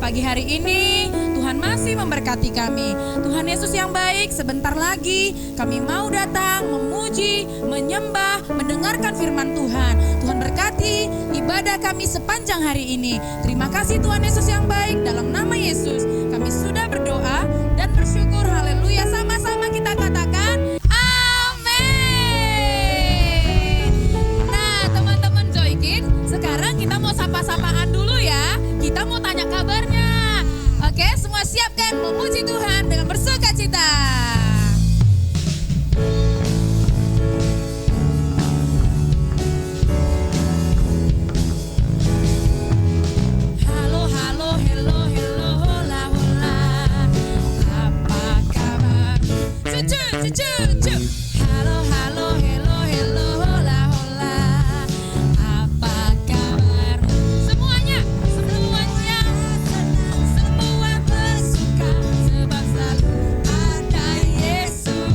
Pagi hari ini Tuhan masih memberkati kami. Tuhan Yesus yang baik, sebentar lagi kami mau datang memuji, menyembah, mendengarkan firman Tuhan. Tuhan berkati ibadah kami sepanjang hari ini. Terima kasih Tuhan Yesus yang baik, dalam nama Yesus kami sudah berdoa dan bersyukur. Haleluya, sama-sama kita katakan amin. Nah teman-teman Joy Kids, sekarang kita mau sapa-sapaan dulu ya. Kita mau tanya kabarnya. Oke, semua siapkan memuji Tuhan dengan bersukacita. Halo, halo, hello, hello, hola, hola. Apa kabar? Cucu, cucu, cucu. Halo, halo, hello, hello, hola, hola. Apa kabar? Semuanya, semuanya. Semua bersuka sebab selalu ada Yesus.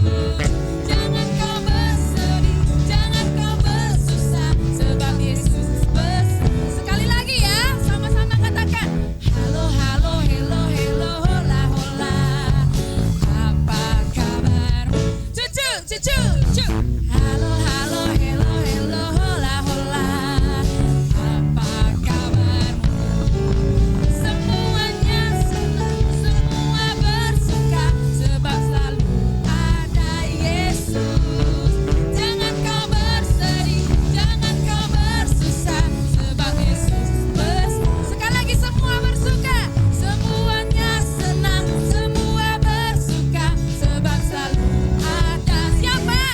Jangan kau bersedih, jangan kau bersusah sebab Yesus sekali lagi ya, sama-sama katakan halo, halo, hello, hello, hola, hola. Apa kabar? Cucu, cucu, cucu. Halo, halo, hello, hello, hola, hola. Apa kabarmu? Semuanya senang, semua bersuka sebab selalu ada Yesus. Jangan kau bersedih, jangan kau bersusah sebab Yesus sekali lagi semua bersuka, semuanya senang, semua bersuka sebab selalu ada siapa?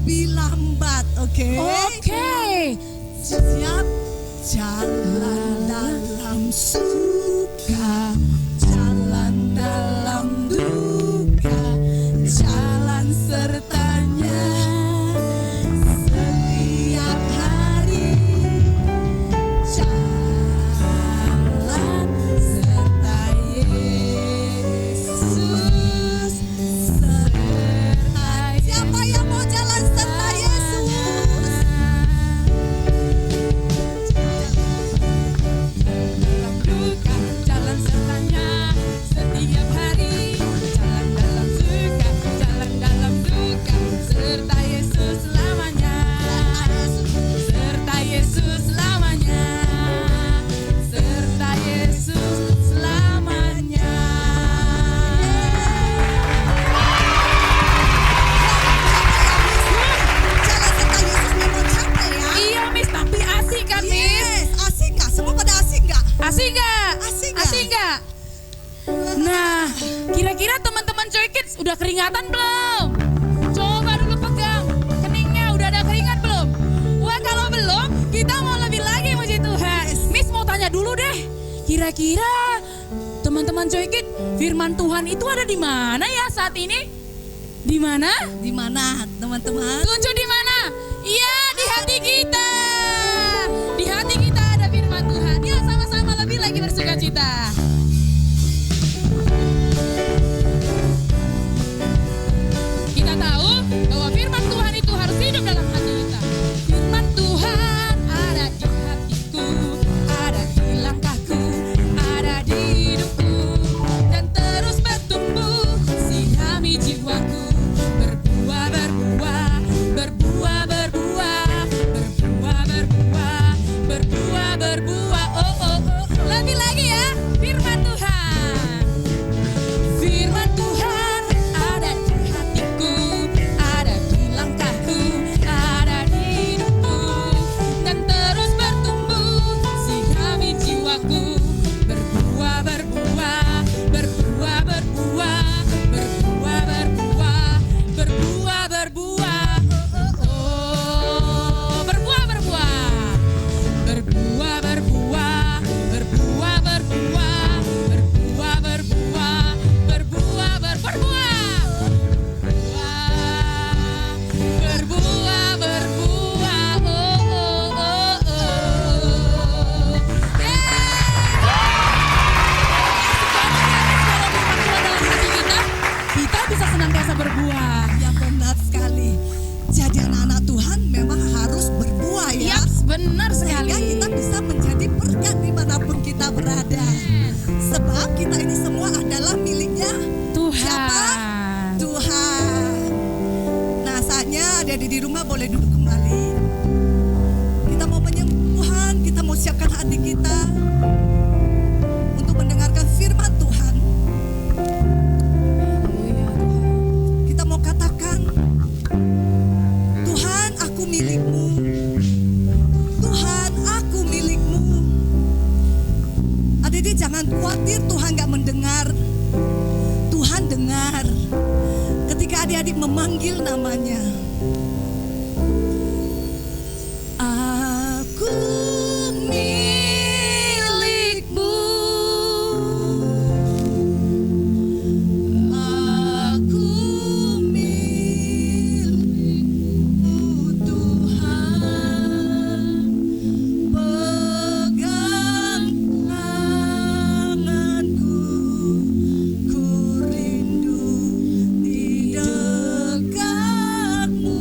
lebih lambat, oke? Oke. Siap. Jalan dalam suka, jalan dalam duka, jalan sertanya setiap hari. Jalan serta Yesus, serta siapa yang mau jalan serta Yesus? Jalan sertanya setiap hari, jalan dalam suka, jalan dalam duka, serta Yesus selamanya, serta Yesus selamanya, serta Yesus selamanya. Jalan serta Yesus memang capek ya? Iya Miss, tapi asik kan Miss? Yes, asik nggak? Semua pada asik nggak? Asik gak? Asik nggak? Asik gak? Nah, kira-kira teman-teman Joy Kids udah keringatan belum? Coba dulu pegang keningnya, udah ada keringat belum? Wah, kalau belum, kita mau lebih lagi muji Tuhan. Miss mau tanya dulu deh, kira-kira teman-teman Joy Kids, firman Tuhan itu ada di mana ya saat ini? Di mana? Di mana teman-teman? Tunjuk di mana? Iya, di hati kita. Di hati kita ada firman Tuhan. Yuk sama-sama lebih lagi bersukacita. Kita tahu bahwa firman Tuhan itu harus hidup dalam hati kita. Firman Tuhan ada di hatiku, ada di langkahku, ada di hidupku, dan terus bertumbuh sirami jiwaku. Berbuah, berbuah, berbuah, berbuah, berbuah, berbuah, berbuah, berbuah. Oh, oh, oh. Lebih lagi ya, firman Tuhan. Firman Tuhan ada di hatiku, ada di langkahku, ada di hidupku, dan terus bertumbuh sirami jiwaku. Berbuah, berbuah, berbuah, berbuah, berbuah, berbuah, berbuah, berbuah. Oh, oh, oh. Berbuah, berbuah, berbuah, berbuah, berbuah, berbuah, berbuah, berbuah, berbuah, berbuah, berbuah, berbuah. Oh, oh, oh, oh. Kita bisa senantiasa berbuah. Ya benar sekali. Jadi anak-anak Tuhan memang harus berbuah ya. Yaps, benar sekali. Sehingga kita bisa menjadi berkat dimanapun kita berada. Sebab kita ini semua adalah miliknya siapa? Tuhan. Tuhan. Nah saatnya adik-adik di rumah boleh duduk kembali. Kita mau menyembah Tuhan, kita mau siapkan hati kita untuk mendengarkan firman Tuhan. Kita mau katakan, Tuhan aku milikmu, Tuhan aku milikmu. Adik-adik jangan khawatir Tuhan gak mendengar. Tuhan dengar ketika adik-adik memanggil namanya. Aku milikmu, aku milikmu Tuhan. Pegang tanganku, ku rindu di dekatmu.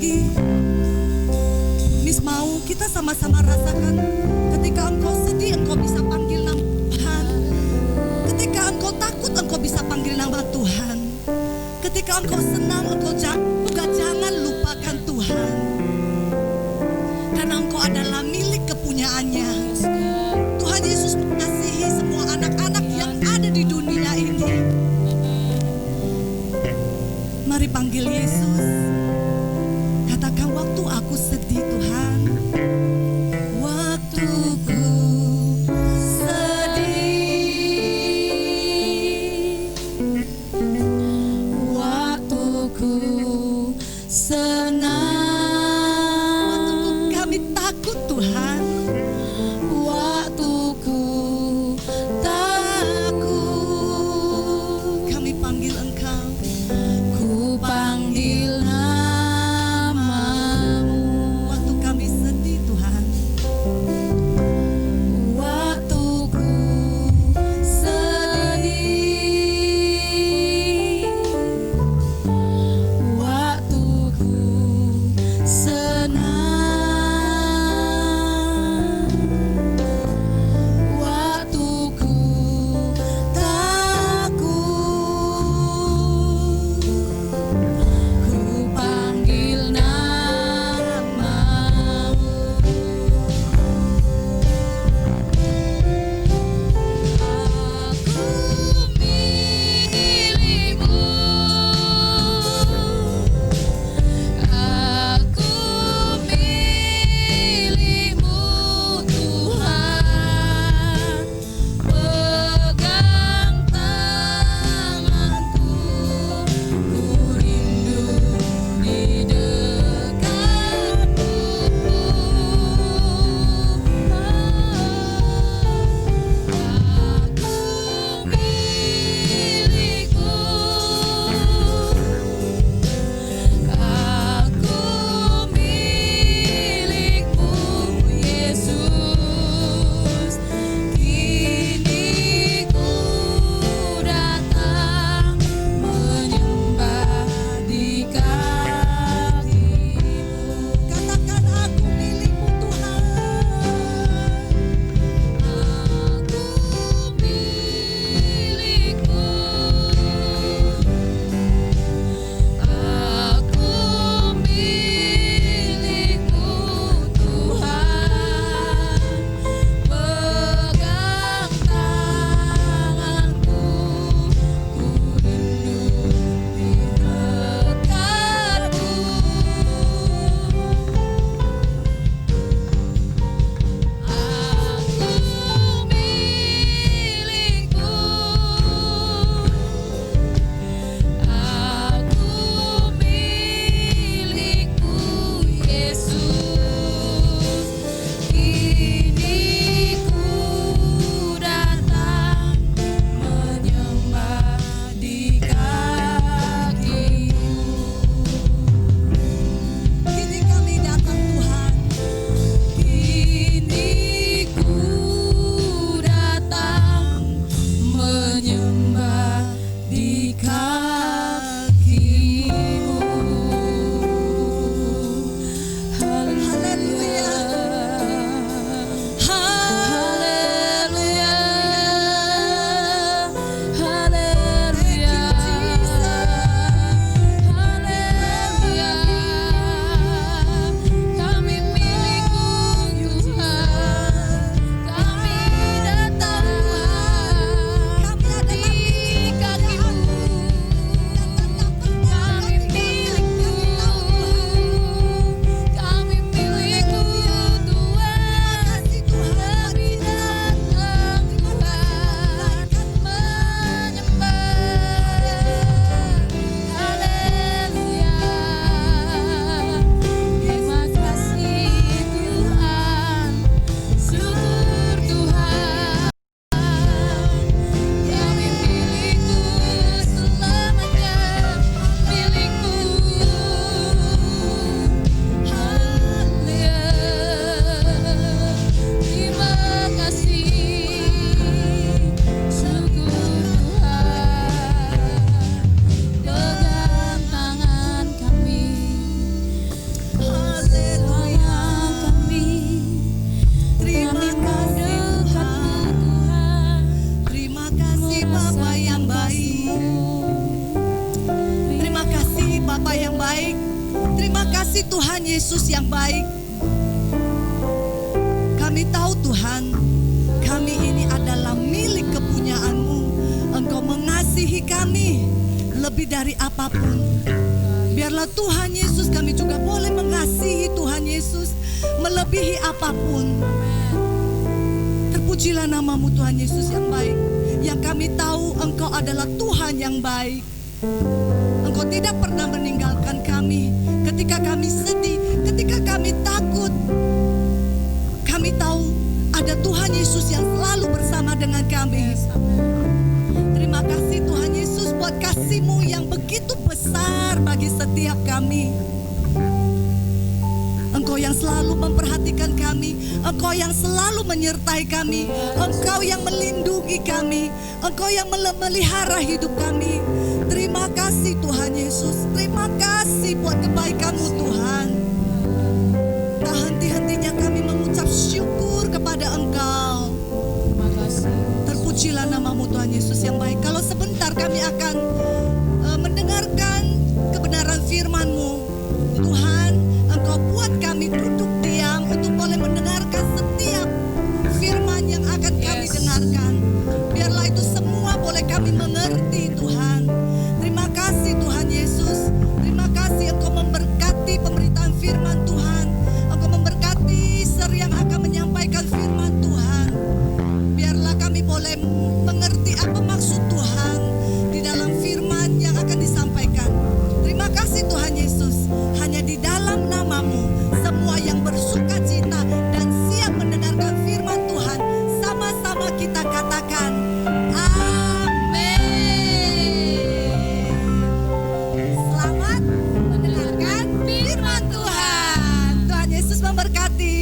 lagi. Miss mau kita sama-sama rasakan ketika engkau sedih engkau bisa panggil nama Tuhan. Ketika engkau takut engkau bisa panggil nama Tuhan. Ketika engkau senang engkau juga jangan lupakan Tuhan. Karena engkau adalah milik kepunyaannya. Tuhan Yesus mengasihi semua anak-anak yang ada di dunia ini. Mari panggil Yesus. Katakan waktu aku sedih Tuhan. Waktuku sedih. Waktu kasih Tuhan Yesus yang baik. Kami tahu Tuhan, kami ini adalah milik kepunyaan-Mu. Engkau mengasihi kami lebih dari apapun. Biarlah Tuhan Yesus, kami juga boleh mengasihi Tuhan Yesus melebihi apapun. Terpujilah nama-Mu Tuhan Yesus yang baik. Yang kami tahu Engkau adalah Tuhan yang baik. Engkau tidak pernah meninggalkan kami ketika kami sedih, ketika kami takut. Kami tahu ada Tuhan Yesus yang selalu bersama dengan kami. Terima kasih Tuhan Yesus buat kasih-Mu yang begitu besar bagi setiap kami. Engkau yang selalu memperhatikan kami, Engkau yang selalu menyertai kami, Engkau yang melindungi kami, Engkau yang memelihara hidup kami. Terima kasih Tuhan Yesus, terima kasih buat kebaikan-Mu Tuhan. Tak henti-hentinya kami mengucap syukur kepada Engkau. Terpujilah nama-Mu Tuhan Yesus yang baik. Kalau sebentar kami akan mendengarkan kebenaran firman-Mu, Tuhan, Engkau buat kami duduk diam untuk boleh mendengarkan setiap firman yang akan kami dengarkan. Biarlah itu semua boleh kami mengerti Tuhan. Terima kasih Tuhan Yesus. Terima kasih Engkau memberkati pemberitaan firman Tuhan. Engkau memberkati seri yang akan menyampaikan firman Tuhan. Biarlah kami boleh mengerti apa maksud Tuhan di dalam firman yang akan disampaikan. Terima kasih Tuhan Yesus. Hanya di dalam nama-Mu semua yang bersuka cita dan siap mendengarkan firman Tuhan, sama-sama kita katakan amin. Selamat mendengarkan firman Tuhan. Tuhan Yesus memberkati.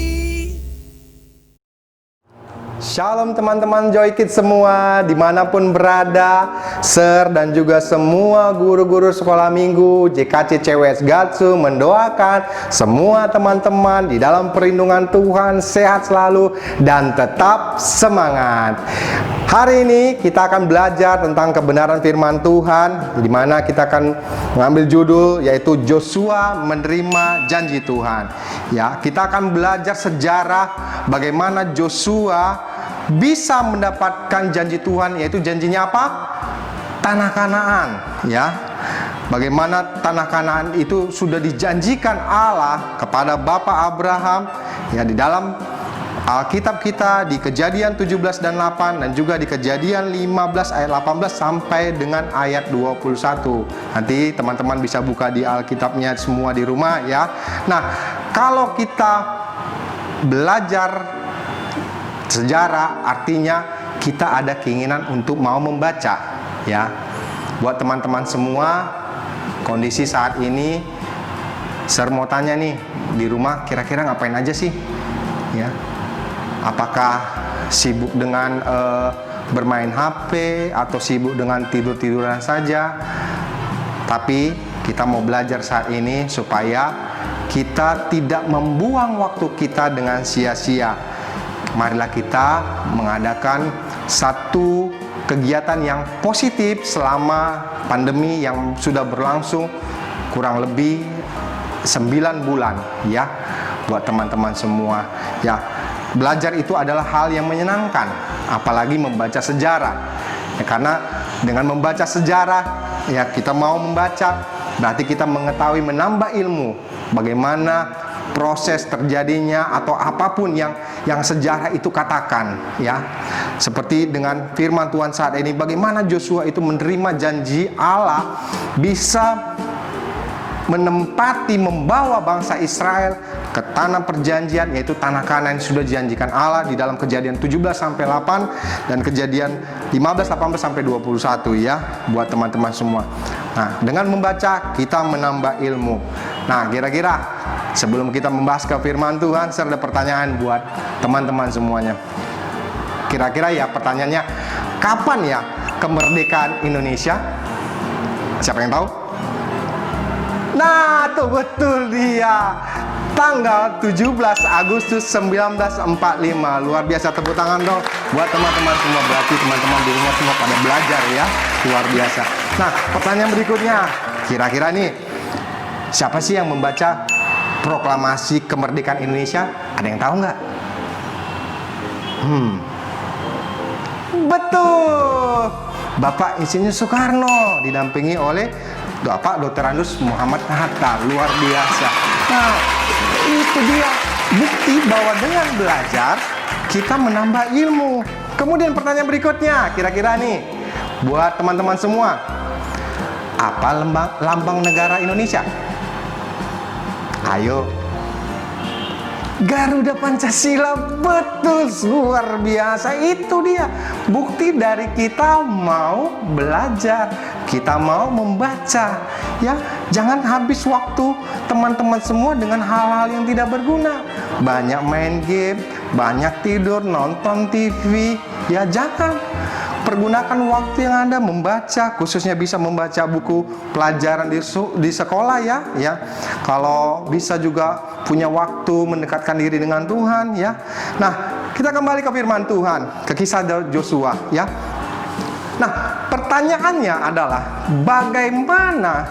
Shalom teman-teman Joy Kids semua, dimanapun berada, Ser dan juga semua guru-guru sekolah minggu JKC CWS Gatsu mendoakan semua teman-teman di dalam perlindungan Tuhan sehat selalu dan tetap semangat. Hari ini kita akan belajar tentang kebenaran firman Tuhan, di mana kita akan mengambil judul yaitu Joshua menerima janji Tuhan. Ya, kita akan belajar sejarah bagaimana Joshua bisa mendapatkan janji Tuhan, yaitu janjinya apa? Tanah Kanaan, ya. Bagaimana tanah Kanaan itu sudah dijanjikan Allah kepada Bapak Abraham, ya, di dalam Alkitab kita di Kejadian 17 dan 8 dan juga di Kejadian 15 ayat 18 sampai dengan ayat 21. Nanti teman-teman bisa buka di Alkitabnya semua di rumah, ya. Nah, kalau kita belajar sejarah, artinya kita ada keinginan untuk mau membaca, ya. Buat teman-teman semua, kondisi saat ini, Ser mau tanya nih, di rumah kira-kira ngapain aja sih, ya? Apakah sibuk dengan bermain HP atau sibuk dengan tidur-tiduran saja? Tapi kita mau belajar saat ini supaya kita tidak membuang waktu kita dengan sia-sia. Marilah kita mengadakan satu kegiatan yang positif selama pandemi yang sudah berlangsung kurang lebih 9 bulan, ya, buat teman-teman semua, ya. Belajar itu adalah hal yang menyenangkan, apalagi membaca sejarah, ya, karena dengan membaca sejarah, ya, kita mau membaca berarti kita mengetahui, menambah ilmu bagaimana proses terjadinya atau apapun yang sejarah itu katakan, ya. Seperti dengan firman Tuhan saat ini, bagaimana Joshua itu menerima janji Allah, bisa menempati, membawa bangsa Israel ke tanah perjanjian, yaitu tanah Kanaan yang sudah dijanjikan Allah di dalam Kejadian 17 sampai 8 dan Kejadian 15 18 sampai 21, ya, buat teman-teman semua. Nah, dengan membaca kita menambah ilmu. Nah, kira-kira sebelum kita membahas ke firman Tuhan, serta pertanyaan buat teman-teman semuanya. Kira-kira ya pertanyaannya, kapan ya kemerdekaan Indonesia? Siapa yang tahu? Nah, tuh betul dia. Tanggal 17 Agustus 1945. Luar biasa, tepuk tangan dong buat teman-teman semua. Berarti teman-teman di rumah semua pada belajar, ya. Luar biasa. Nah, pertanyaan berikutnya. Kira-kira nih, siapa sih yang membaca proklamasi kemerdekaan Indonesia? Ada yang tahu nggak? Betul, Bapak Insinyur Soekarno didampingi oleh Bapak Dr. Andes Muhammad Hatta. Luar biasa. Nah, itu dia bukti bahwa dengan belajar kita menambah ilmu. Kemudian pertanyaan berikutnya, kira-kira nih buat teman-teman semua, apa lambang negara Indonesia? Ayo. Garuda Pancasila, betul, luar biasa. Itu dia bukti dari kita mau belajar, kita mau membaca. Ya, jangan habis waktu teman-teman semua dengan hal-hal yang tidak berguna. Banyak main game, banyak tidur, nonton TV. Ya, jangan. Pergunakan waktu yang Anda membaca, khususnya bisa membaca buku pelajaran di sekolah ya. Kalau bisa juga punya waktu mendekatkan diri dengan Tuhan ya. Nah, kita kembali ke firman Tuhan, ke kisah Yosua ya. Nah, pertanyaannya adalah bagaimana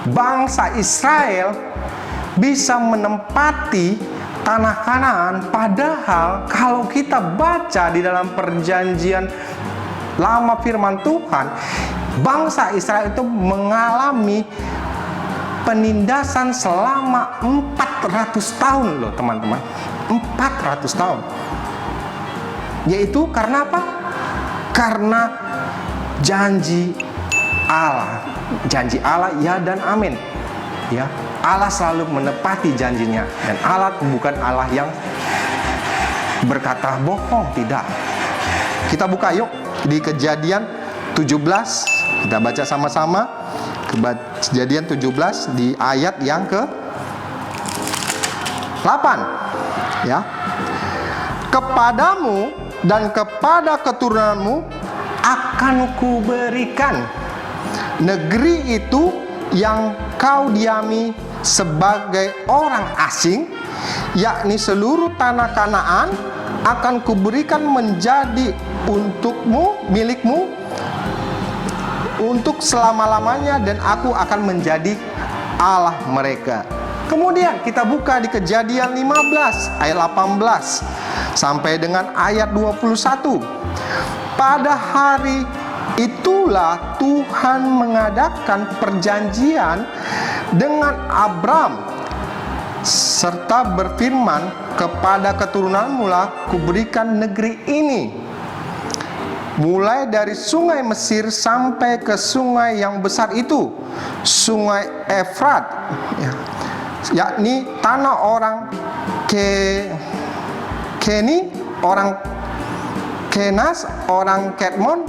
bangsa Israel bisa menempati tanah Kanaan, padahal kalau kita baca di dalam perjanjian lama firman Tuhan, bangsa Israel itu mengalami penindasan selama 400 tahun loh teman-teman. 400 tahun. Yaitu karena apa? Karena janji Allah. Janji Allah ya dan amin. Ya, Allah selalu menepati janjinya, dan Allah bukan Allah yang berkata bohong, tidak. Kita buka yuk di Kejadian 17, kita baca sama-sama. Kejadian 17 di ayat yang ke-8 ya. Kepadamu dan kepada keturunanmu akan kuberikan negeri itu yang kau diami sebagai orang asing, yakni seluruh tanah Kanaan akan kuberikan menjadi untukmu, milikmu untuk selama-lamanya, dan aku akan menjadi Allah mereka. Kemudian kita buka di Kejadian 15 ayat 18 sampai dengan ayat 21. Pada hari itulah Tuhan mengadakan perjanjian dengan Abram serta berfirman, kepada keturunanmu lah kuberikan negeri ini, mulai dari sungai Mesir sampai ke sungai yang besar itu, sungai Efrat, yakni tanah orang Keni, orang Kenas, orang Ketmon,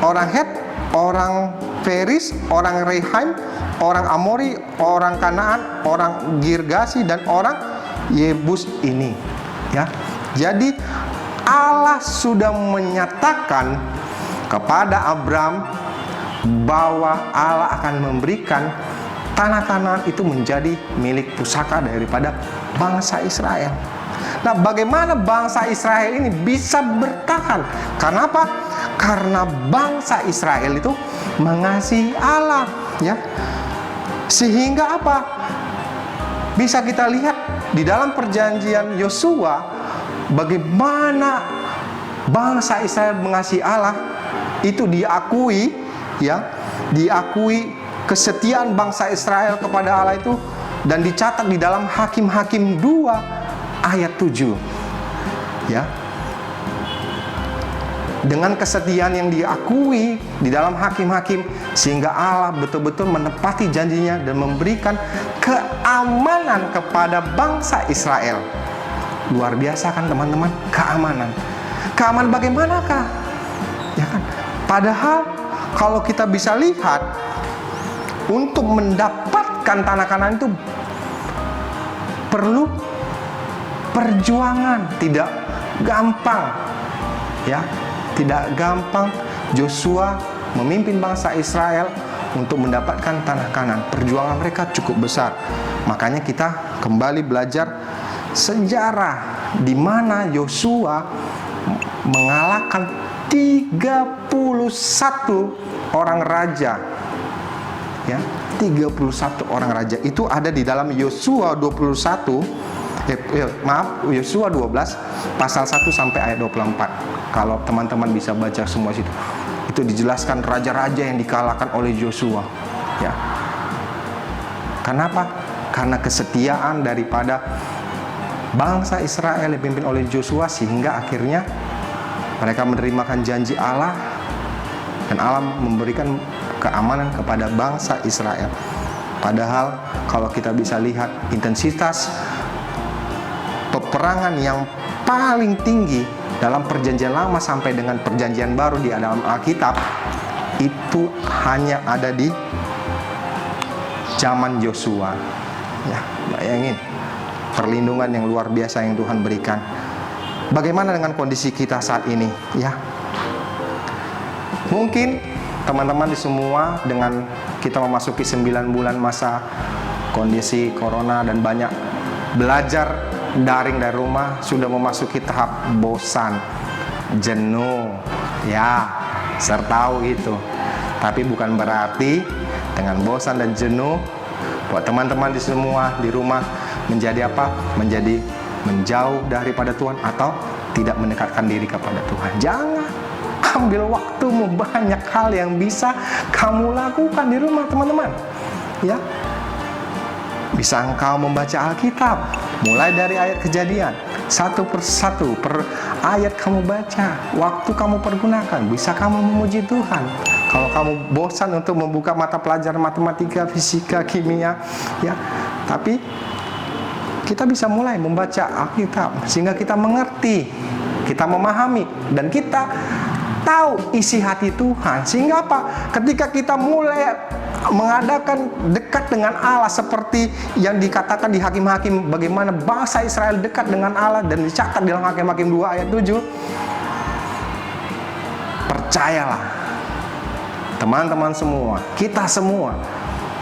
orang Het, orang Feris, orang Rehaim, orang Amori, orang Kanaan, orang Girgasi, dan orang Yebus ini ya. Jadi Allah sudah menyatakan kepada Abram bahwa Allah akan memberikan tanah Kanaan itu menjadi milik pusaka daripada bangsa Israel. Nah, bagaimana bangsa Israel ini bisa bertahan? Karena apa? Karena bangsa Israel itu mengasihi Allah ya. Sehingga apa? Bisa kita lihat di dalam perjanjian Yosua bagaimana bangsa Israel mengasihi Allah, itu diakui ya, diakui kesetiaan bangsa Israel kepada Allah itu, dan dicatat di dalam Hakim-Hakim 2 ayat 7 ya. Dengan kesetiaan yang diakui di dalam Hakim-Hakim, sehingga Allah betul-betul menepati janjinya dan memberikan keamanan kepada bangsa Israel. Luar biasa kan teman-teman, keamanan. Keamanan bagaimanakah? Ya kan? Padahal kalau kita bisa lihat, untuk mendapatkan tanah Kanaan itu perlu perjuangan, tidak gampang. Ya, tidak gampang Yosua memimpin bangsa Israel untuk mendapatkan tanah Kanaan. Perjuangan mereka cukup besar. Makanya kita kembali belajar sejarah di mana Yosua mengalahkan 31 orang raja ya, 31 orang raja. Itu ada di dalam Yosua 21, Yosua 12 pasal 1 sampai ayat 24. Kalau teman-teman bisa baca semua situ. Itu dijelaskan raja-raja yang dikalahkan oleh Yosua. Ya. Kenapa? Karena kesetiaan daripada bangsa Israel dipimpin oleh Yosua, sehingga akhirnya mereka menerimakan janji Allah dan Allah memberikan keamanan kepada bangsa Israel. Padahal kalau kita bisa lihat intensitas peperangan yang paling tinggi dalam perjanjian lama sampai dengan perjanjian baru di dalam Alkitab itu hanya ada di zaman Yosua. Ya, bayangin perlindungan yang luar biasa yang Tuhan berikan. Bagaimana dengan kondisi kita saat ini, ya? Mungkin teman-teman di semua, dengan kita memasuki 9 bulan masa kondisi corona dan banyak belajar daring dari rumah, sudah memasuki tahap bosan, jenuh, ya, sertahu itu. Tapi bukan berarti dengan bosan dan jenuh buat teman-teman di semua di rumah menjadi apa? Menjadi menjauh daripada Tuhan atau tidak mendekatkan diri kepada Tuhan. Jangan. Ambil waktumu, banyak hal yang bisa kamu lakukan di rumah, teman-teman. Ya. Bisa engkau membaca Alkitab, mulai dari ayat Kejadian, satu persatu per ayat kamu baca, waktu kamu pergunakan, bisa kamu memuji Tuhan. Kalau kamu bosan untuk membuka mata pelajaran matematika, fisika, kimia, ya, tapi kita bisa mulai membaca Alkitab sehingga kita mengerti, kita memahami, dan kita tahu isi hati Tuhan. Sehingga apa? Ketika kita mulai mengadakan dekat dengan Allah seperti yang dikatakan di Hakim-Hakim, bagaimana bangsa Israel dekat dengan Allah dan dicatat dalam Hakim-Hakim 2 ayat 7. Percayalah, teman-teman semua, kita semua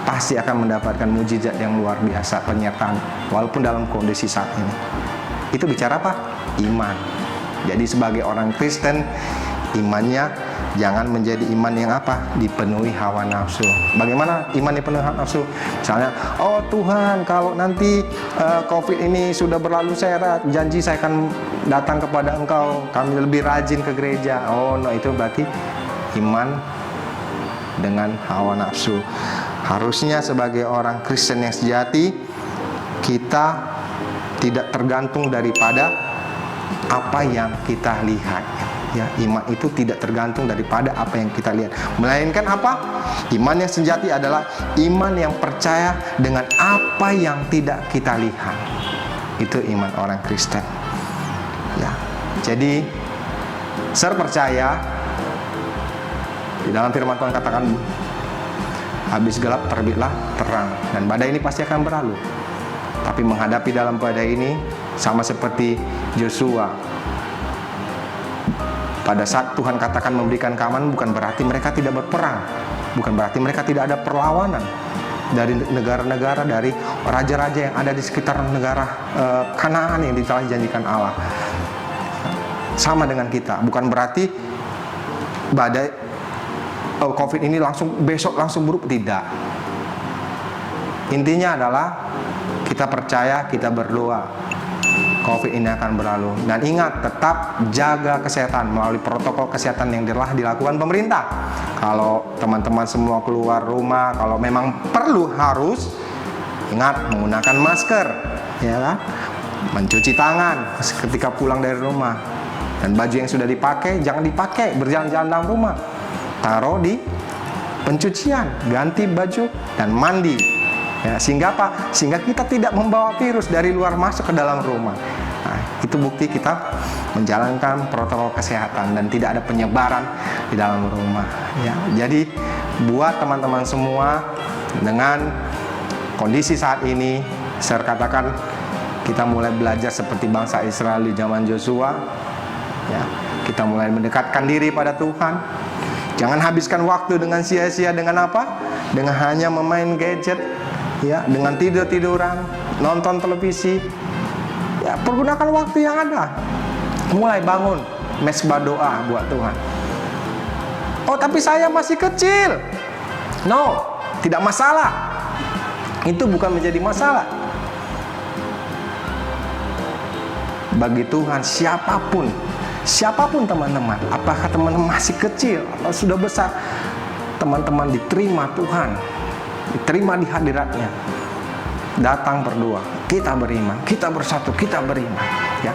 pasti akan mendapatkan mujizat yang luar biasa, penyertaan walaupun dalam kondisi saat ini. Itu bicara apa? Iman. Jadi sebagai orang Kristen, imannya jangan menjadi iman yang apa? Dipenuhi hawa nafsu. Bagaimana iman dipenuhi hawa nafsu? Misalnya, oh Tuhan, kalau nanti COVID ini sudah berlalu, saya janji saya akan datang kepada Engkau, kami lebih rajin ke gereja. Oh no, itu berarti iman dengan hawa nafsu. Harusnya sebagai orang Kristen yang sejati, kita tidak tergantung daripada apa yang kita lihat. Ya, iman itu tidak tergantung daripada apa yang kita lihat, melainkan apa? Iman yang sejati adalah iman yang percaya dengan apa yang tidak kita lihat. Itu iman orang Kristen. Ya, jadi saya percaya di dalam firman Tuhan katakan, habis gelap terbitlah terang, dan badai ini pasti akan berlalu. Tapi menghadapi dalam badai ini sama seperti Yosua. Pada saat Tuhan katakan memberikan keamanan, bukan berarti mereka tidak berperang, bukan berarti mereka tidak ada perlawanan dari negara-negara, dari raja-raja yang ada di sekitar negara Kanaan yang telah dijanjikan Allah. Sama dengan kita, bukan berarti badai COVID ini besok langsung buruk, tidak. Intinya adalah kita percaya, kita berdoa, COVID ini akan berlalu. Dan ingat, tetap jaga kesehatan melalui protokol kesehatan yang telah dilakukan pemerintah. Kalau teman-teman semua keluar rumah, kalau memang perlu harus ingat menggunakan masker, ya kan? Mencuci tangan ketika pulang dari rumah. Dan baju yang sudah dipakai jangan dipakai berjalan-jalan dalam rumah. Taruh di pencucian, ganti baju dan mandi. Ya, sehingga apa? Sehingga kita tidak membawa virus dari luar masuk ke dalam rumah. Nah, itu bukti kita menjalankan protokol kesehatan dan tidak ada penyebaran di dalam rumah. Ya, jadi buat teman-teman semua, dengan kondisi saat ini, saya katakan kita mulai belajar seperti bangsa Israel di zaman Yosua. Ya, kita mulai mendekatkan diri pada Tuhan. Jangan habiskan waktu dengan sia-sia dengan apa? Dengan hanya memain gadget. Ya, dengan tidur-tiduran, nonton televisi. Ya, pergunakan waktu yang ada. Mulai bangun mesbah doa buat Tuhan. Oh, tapi saya masih kecil. No, tidak masalah. Itu bukan menjadi masalah. Bagi Tuhan siapapun teman-teman, apakah teman-teman masih kecil atau sudah besar, teman-teman diterima Tuhan, diterima di hadiratnya. Datang berdoa, kita beriman, kita bersatu, kita beriman, ya.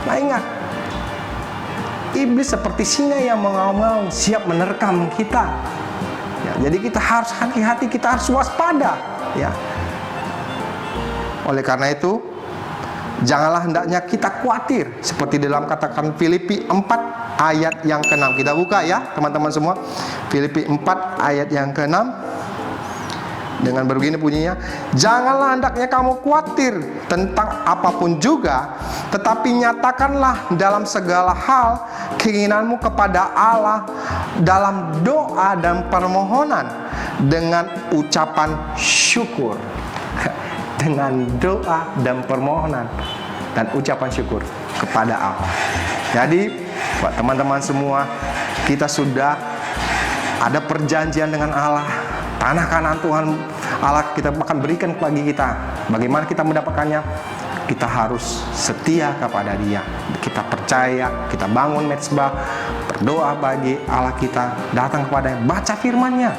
Nah, ingat, iblis seperti singa yang mengaum-ngaum, siap menerkam kita. Ya, jadi kita harus hati-hati, kita harus waspada, ya. Oleh karena itu, janganlah hendaknya kita khawatir, seperti dalam katakan Filipi 4 ayat yang ke-6. Kita buka ya teman-teman semua, Filipi 4 ayat yang ke-6. Dengan begini bunyinya, janganlah hendaknya kamu khawatir tentang apapun juga, tetapi nyatakanlah dalam segala hal keinginanmu kepada Allah dalam doa dan permohonan dengan ucapan syukur. Dengan doa dan permohonan dan ucapan syukur kepada Allah. Jadi buat teman-teman semua, kita sudah ada perjanjian dengan Allah. Tanah Kanaan Tuhan Allah kita akan berikan bagi kita. Bagaimana kita mendapatkannya? Kita harus setia kepada Dia. Kita percaya, kita bangun mezbah, berdoa bagi Allah kita, datang kepada-Nya, baca firman-Nya.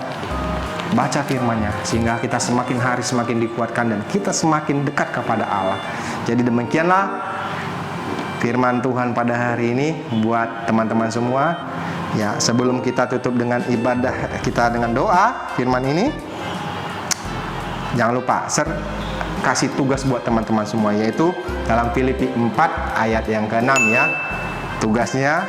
Baca firman-Nya sehingga kita semakin hari semakin dikuatkan dan kita semakin dekat kepada Allah. Jadi demikianlah firman Tuhan pada hari ini buat teman-teman semua. Ya, sebelum kita tutup dengan ibadah kita dengan doa firman ini, jangan lupa kasih tugas buat teman-teman semua, yaitu dalam Filipi 4 ayat yang ke-6 ya. Tugasnya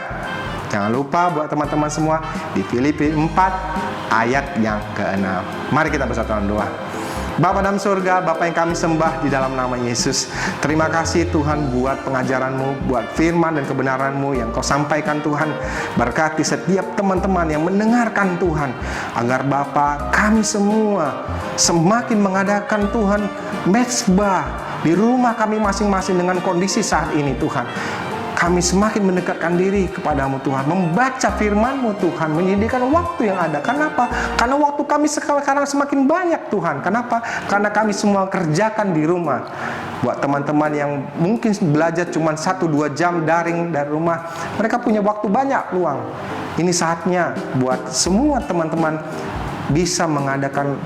jangan lupa buat teman-teman semua di Filipi 4 ayat yang ke-6. Mari kita bersatu dalam doa. Bapa dalam surga, Bapa yang kami sembah di dalam nama Yesus, terima kasih Tuhan buat pengajaran-Mu, buat firman dan kebenaran-Mu yang Kau sampaikan Tuhan. Berkati setiap teman-teman yang mendengarkan Tuhan, agar Bapa kami semua semakin mengadakan Tuhan mezbah di rumah kami masing-masing dengan kondisi saat ini Tuhan. Kami semakin mendekatkan diri kepadamu Tuhan, membaca firman-Mu Tuhan, menyediakan waktu yang ada. Kenapa? Karena waktu kami sekarang semakin banyak Tuhan. Kenapa? Karena kami semua kerjakan di rumah. Buat teman-teman yang mungkin belajar cuma 1-2 jam daring dari rumah, mereka punya waktu banyak luang. Ini saatnya buat semua teman-teman bisa mengadakan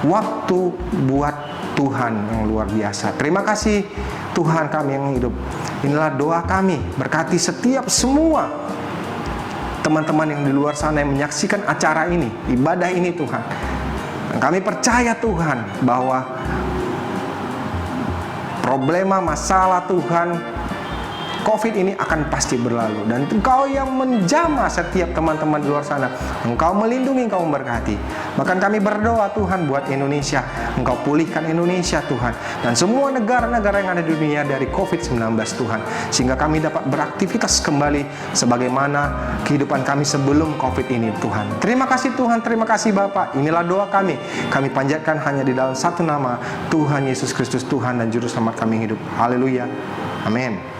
waktu buat Tuhan yang luar biasa. Terima kasih Tuhan kami yang hidup. Inilah doa kami, berkati setiap semua teman-teman yang di luar sana yang menyaksikan acara ini, ibadah ini Tuhan. Dan kami percaya Tuhan bahwa problema masalah Tuhan COVID ini akan pasti berlalu. Dan Engkau yang menjamah setiap teman-teman di luar sana, Engkau melindungi, Engkau memberkati. Bahkan kami berdoa Tuhan buat Indonesia, Engkau pulihkan Indonesia Tuhan, dan semua negara-negara yang ada di dunia dari COVID-19 Tuhan, sehingga kami dapat beraktivitas kembali sebagaimana kehidupan kami sebelum COVID ini Tuhan. Terima kasih Tuhan, terima kasih Bapa. Inilah doa kami panjatkan hanya di dalam satu nama, Tuhan Yesus Kristus, Tuhan dan Juru Selamat kami hidup. Haleluya, amin.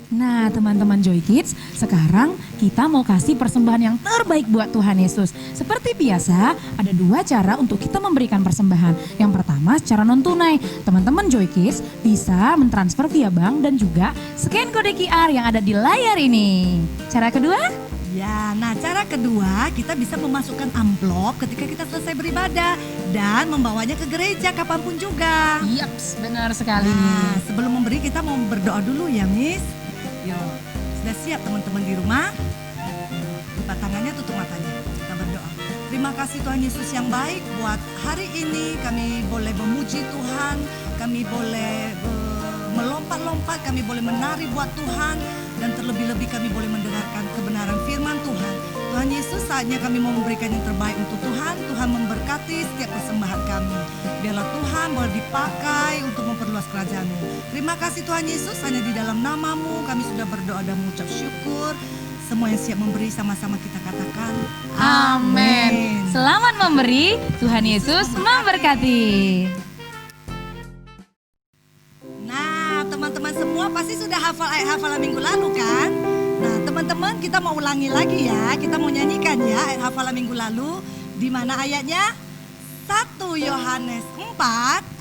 Nah teman-teman Joy Kids, sekarang kita mau kasih persembahan yang terbaik buat Tuhan Yesus. Seperti biasa, ada 2 cara untuk kita memberikan persembahan. Yang pertama secara non-tunai. Teman-teman Joy Kids bisa mentransfer via bank dan juga scan kode QR yang ada di layar ini. Cara kedua? Ya, nah cara kedua kita bisa memasukkan amplop ketika kita selesai beribadah dan membawanya ke gereja kapanpun juga. Yaps, benar sekali. Nah, sebelum memberi kita mau berdoa dulu ya Miss. Yo, sudah siap teman-teman di rumah? Buka tangannya, tutup matanya. Kita berdoa. Terima kasih Tuhan Yesus yang baik, buat hari ini kami boleh memuji Tuhan, kami boleh melompat-lompat, kami boleh menari buat Tuhan, dan terlebih-lebih kami boleh mendengarkan kebenaran firman Tuhan. Tuhan Yesus, saatnya kami mau memberikan yang terbaik untuk Tuhan. Tuhan memberkati setiap persembahan kami. Biarlah Tuhan boleh dipakai untuk memperluas kerajaan-Mu. Terima kasih Tuhan Yesus, hanya di dalam nama-Mu kami sudah berdoa dan mengucap syukur. Semua yang siap memberi sama-sama kita katakan Amin. Selamat memberi, Tuhan Yesus memberkati. Nah teman-teman semua pasti sudah hafal ayat hafalan minggu lalu kan? Nah teman-teman kita mau ulangi lagi ya. Kita mau nyanyikan ya ayat hafalan minggu lalu. Di mana ayatnya? 1 Yohanes 4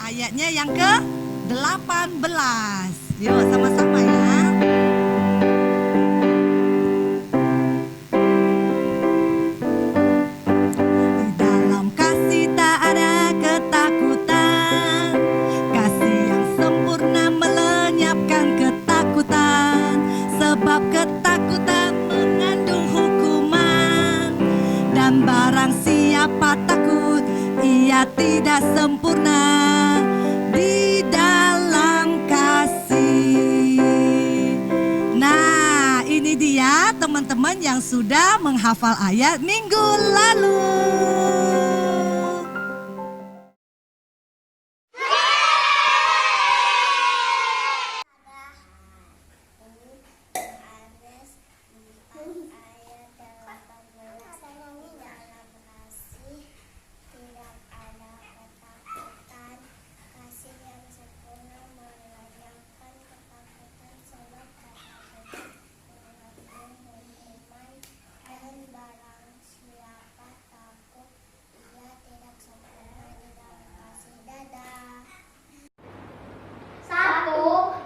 ayatnya yang ke-18. Yuk sama-sama ya. Di dalam kasih tak ada ketakutan, kasih yang sempurna melenyapkan ketakutan, sebab ketakutan mengandung hukuman, dan barang siapa takut ia tidak sempurna di dalam kasih. Nah, ini dia teman-teman yang sudah menghafal ayat minggu lalu.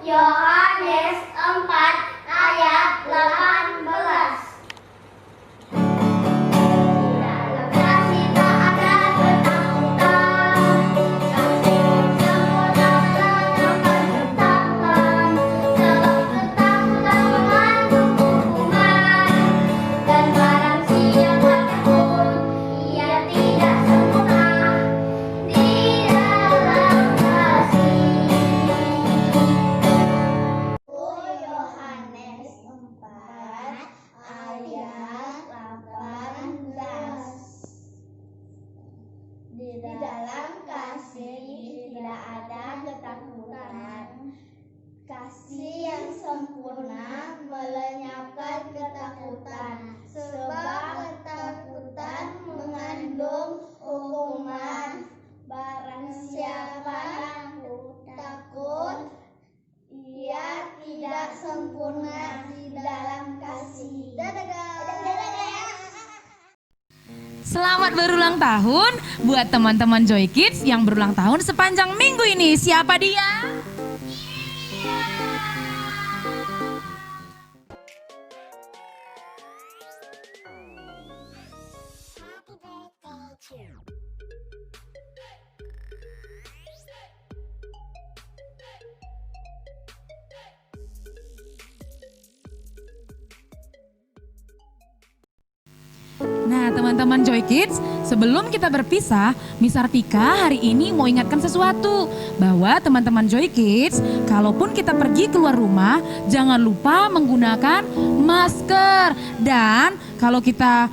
Yohanes 4 ayat 18. Dalam kasih tak ada ketakutan, kasih yang sempurna melenyapkan ketakutan, sebab ketakutan mengandung hukuman, dan barang siapa takut ia tidak sempurna di dalam kasih. Yohanes 4 ayat 18. Di dalam kasih tidak ada ketakutan, kasih yang sempurna melenyapkan ketakutan, sebab ketakutan mengandung hukuman. Barang siapa takut ia tidak sempurna di dalam kasih. Selamat berulang tahun buat teman-teman Joy Kids yang berulang tahun sepanjang minggu ini. Siapa dia? Nah, teman-teman Joy Kids, sebelum kita berpisah, Miss Artika hari ini mau ingatkan sesuatu, bahwa teman-teman Joy Kids, kalaupun kita pergi keluar rumah, jangan lupa menggunakan masker, dan kalau kita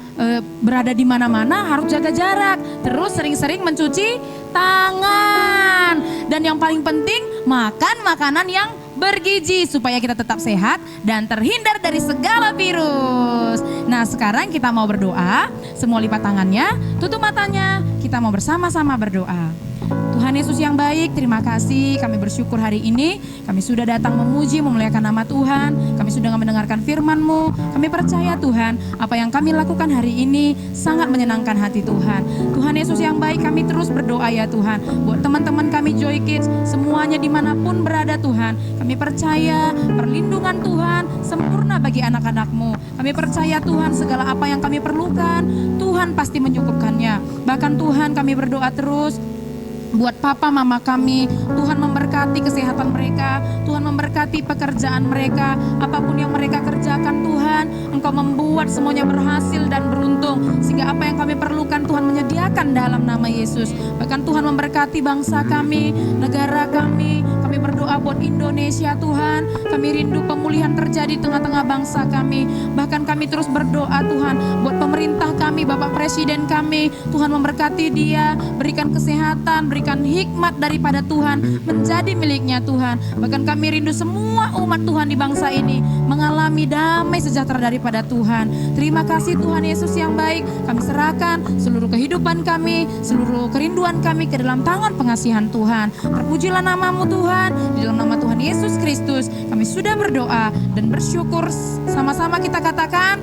berada di mana-mana harus jaga jarak, terus sering-sering mencuci tangan, dan yang paling penting makan makanan yang bergizi supaya kita tetap sehat dan terhindar dari segala virus. Nah, sekarang kita mau berdoa. Semua lipat tangannya, tutup matanya. Kita mau bersama-sama berdoa. Tuhan Yesus yang baik, terima kasih. Kami bersyukur hari ini kami sudah datang memuji, memuliakan nama Tuhan. Kami sudah mendengarkan firman-Mu. Kami percaya Tuhan, apa yang kami lakukan hari ini sangat menyenangkan hati Tuhan. Tuhan Yesus yang baik, kami terus berdoa ya Tuhan. Buat teman-teman kami Joy Kids, semuanya dimanapun berada Tuhan. Kami percaya perlindungan Tuhan sempurna bagi anak-anak-Mu. Kami percaya Tuhan, segala apa yang kami perlukan, Tuhan pasti mencukupkannya. Bahkan Tuhan, kami berdoa terus buat papa mama kami, Tuhan memberkati kesehatan mereka, Tuhan memberkati pekerjaan mereka, apapun yang mereka kerjakan Tuhan, Engkau membuat semuanya berhasil dan beruntung, sehingga apa yang kami perlukan Tuhan menyediakan dalam nama Yesus. Bahkan Tuhan memberkati bangsa kami, negara kami berdoa buat Indonesia Tuhan, kami rindu pemulihan terjadi di tengah-tengah bangsa kami. Bahkan kami terus berdoa Tuhan buat pemerintah kami, Bapak Presiden kami, Tuhan memberkati dia, berikan kesehatan, berikan hikmat daripada Tuhan menjadi miliknya Tuhan. Bahkan kami rindu semua umat Tuhan di bangsa ini mengalami damai sejahtera daripada Tuhan. Terima kasih Tuhan Yesus yang baik, kami serahkan seluruh kehidupan kami, seluruh kerinduan kami ke dalam tangan pengasihan Tuhan. Terpujilah nama-Mu Tuhan. Di dalam nama Tuhan Yesus Kristus kami sudah berdoa dan bersyukur. Sama-sama kita katakan